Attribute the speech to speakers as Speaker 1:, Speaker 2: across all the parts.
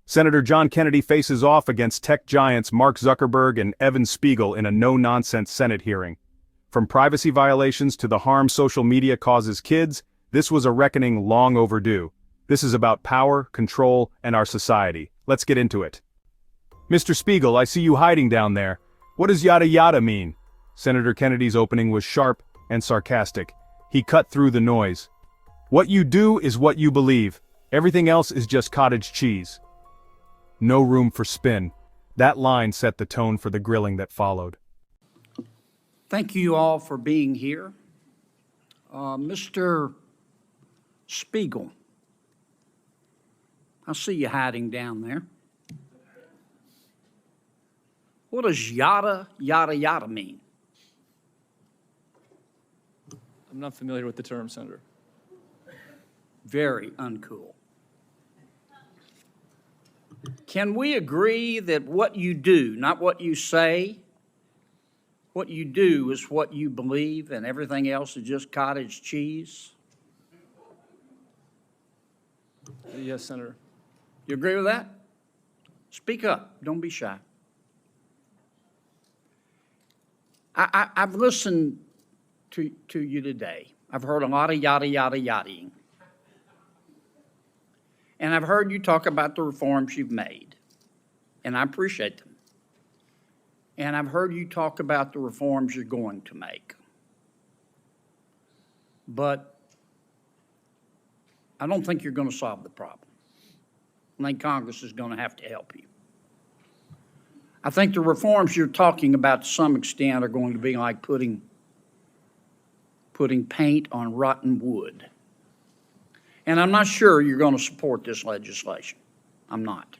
Speaker 1: Senator John Kennedy faces off against tech giants Mark Zuckerberg and Evan Spiegel in a no-nonsense Senate hearing. From privacy violations to the harm social media causes kids, this was a reckoning long overdue. This is about power, control, and our society. Let's get into it. Mr. Spiegel, I see you hiding down there. What does yada yada mean? Senator Kennedy's opening was sharp and sarcastic. He cut through the noise. What you do is what you believe. Everything else is just cottage cheese. No room for spin. That line set the tone for the grilling that followed.
Speaker 2: Thank you all for being here. Mr. Spiegel, I see you hiding down there. What does yada, yada, yada mean?
Speaker 3: I'm not familiar with the term, Senator.
Speaker 2: Very uncool. Can we agree that what you do, not what you say, what you do is what you believe and everything else is just cottage cheese?
Speaker 3: Yes, Senator.
Speaker 2: You agree with that? Speak up. Don't be shy. I've listened to you today. I've heard a lot of yada, yada, yadaing. And I've heard you talk about the reforms you've made, and I appreciate them. And I've heard you talk about the reforms you're going to make. But I don't think you're going to solve the problem. I think Congress is going to have to help you. I think the reforms you're talking about to some extent are going to be like putting paint on rotten wood. And I'm not sure you're going to support this legislation. I'm not.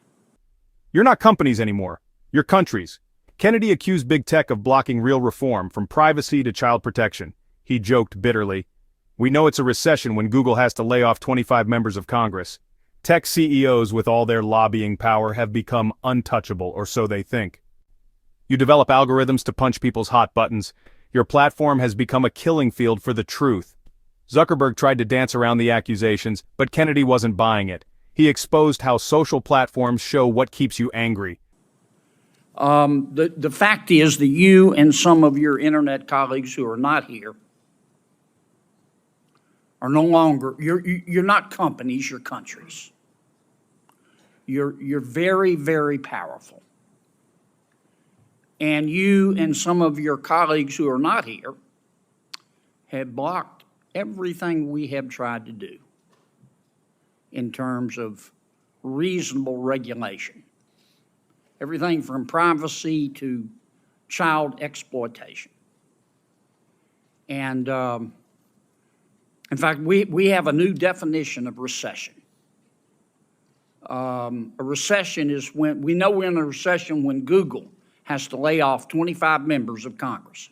Speaker 1: You're not companies anymore. You're countries. Kennedy accused big tech of blocking real reform, from privacy to child protection. He joked bitterly. We know it's a recession when Google has to lay off 25 members of Congress. Tech CEOs with all their lobbying power have become untouchable, or so they think. You develop algorithms to punch people's hot buttons. Your platform has become a killing field for the truth. Zuckerberg tried to dance around the accusations, but Kennedy wasn't buying it. He exposed how social platforms show what keeps you angry.
Speaker 2: The fact is that you and some of your internet colleagues who are not here are no longer, you're not companies, you're countries. You're very, very powerful. And you and some of your colleagues who are not here have blocked everything we have tried to do in terms of reasonable regulation. Everything from privacy to child exploitation. And in fact, we have a new definition of recession. A recession is when, we know we're in a recession when Google has to lay off 25 members of Congress.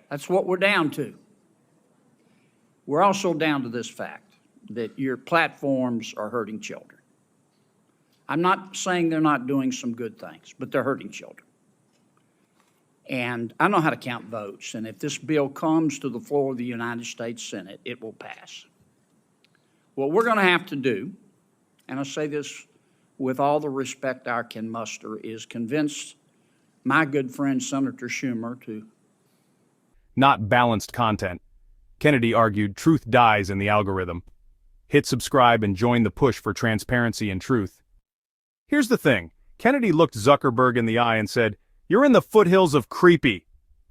Speaker 2: That's what we're down to. We're also down to this fact that your platforms are hurting children. I'm not saying they're not doing some good things, but they're hurting children. And I know how to count votes, and if this bill comes to the floor of the United States Senate, it will pass. What we're going to have to do, and I say this with all the respect I can muster, is convince my good friend Senator Schumer to
Speaker 1: Not balanced content. Kennedy argued truth dies in the algorithm. Hit subscribe and join the push for transparency and truth. Here's the thing. Kennedy looked Zuckerberg in the eye and said, "You're in the foothills of creepy."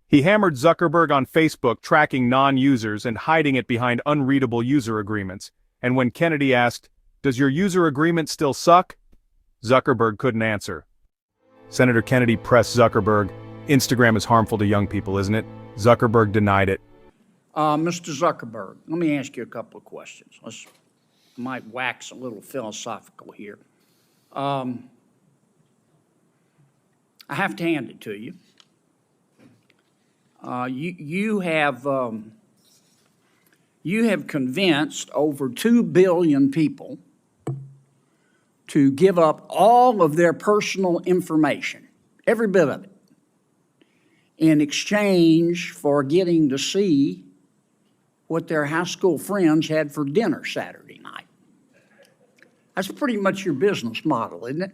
Speaker 1: He hammered Zuckerberg on Facebook, tracking non-users and hiding it behind unreadable user agreements. And when Kennedy asked, "Does your user agreement still suck?" Zuckerberg couldn't answer. Senator Kennedy pressed Zuckerberg, "Instagram is harmful to young people, isn't it?" Zuckerberg denied it.
Speaker 2: Mr. Zuckerberg, let me ask you a couple of questions. I might wax a little philosophical here. I have to hand it to you. You have convinced over 2 billion people to give up all of their personal information, every bit of it, in exchange for getting to see what their high school friends had for dinner Saturday night. That's pretty much your business model, isn't it?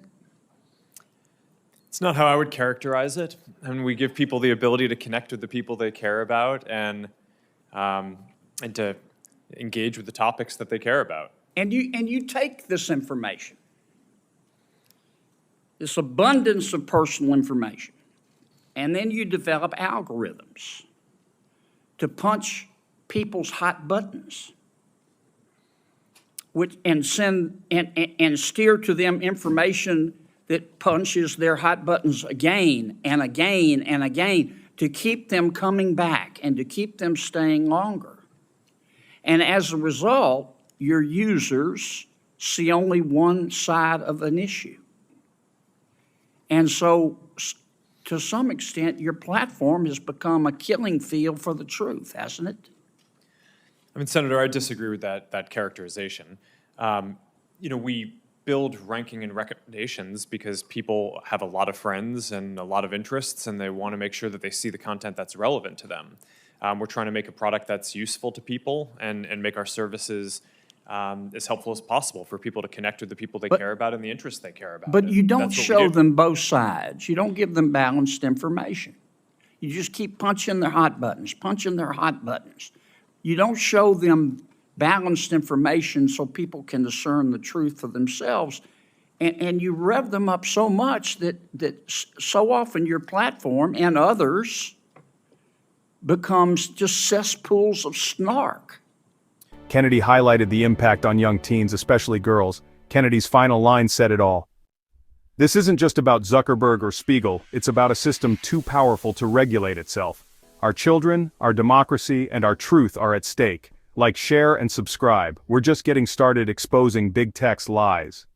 Speaker 4: It's not how I would characterize it. And we give people the ability to connect with the people they care about and to engage with the topics that they care about.
Speaker 2: And you take this information, this abundance of personal information, and then you develop algorithms to punch people's hot buttons, and send and steer to them information that punches their hot buttons again and again and again to keep them coming back and to keep them staying longer. And as a result, your users see only one side of an issue. And so, to some extent, your platform has become a killing field for the truth, hasn't it?
Speaker 4: I mean, Senator, I disagree with that characterization. We build ranking and recommendations because people have a lot of friends and a lot of interests, and they want to make sure that they see the content that's relevant to them. We're trying to make a product that's useful to people and make our services as helpful as possible for people to connect with the people they care about and the interests they care about.
Speaker 2: But you
Speaker 4: And
Speaker 2: don't
Speaker 4: that's what we
Speaker 2: show
Speaker 4: do.
Speaker 2: them both sides. You don't give them balanced information. You just keep punching their hot buttons, punching their hot buttons. You don't show them balanced information so people can discern the truth for themselves. And you rev them up so much that so often your platform and others becomes just cesspools of snark.
Speaker 1: Kennedy highlighted the impact on young teens, especially girls. Kennedy's final line said it all. This isn't just about Zuckerberg or Spiegel, it's about a system too powerful to regulate itself. Our children, our democracy, and our truth are at stake. Like, share, and subscribe. We're just getting started exposing big tech's lies.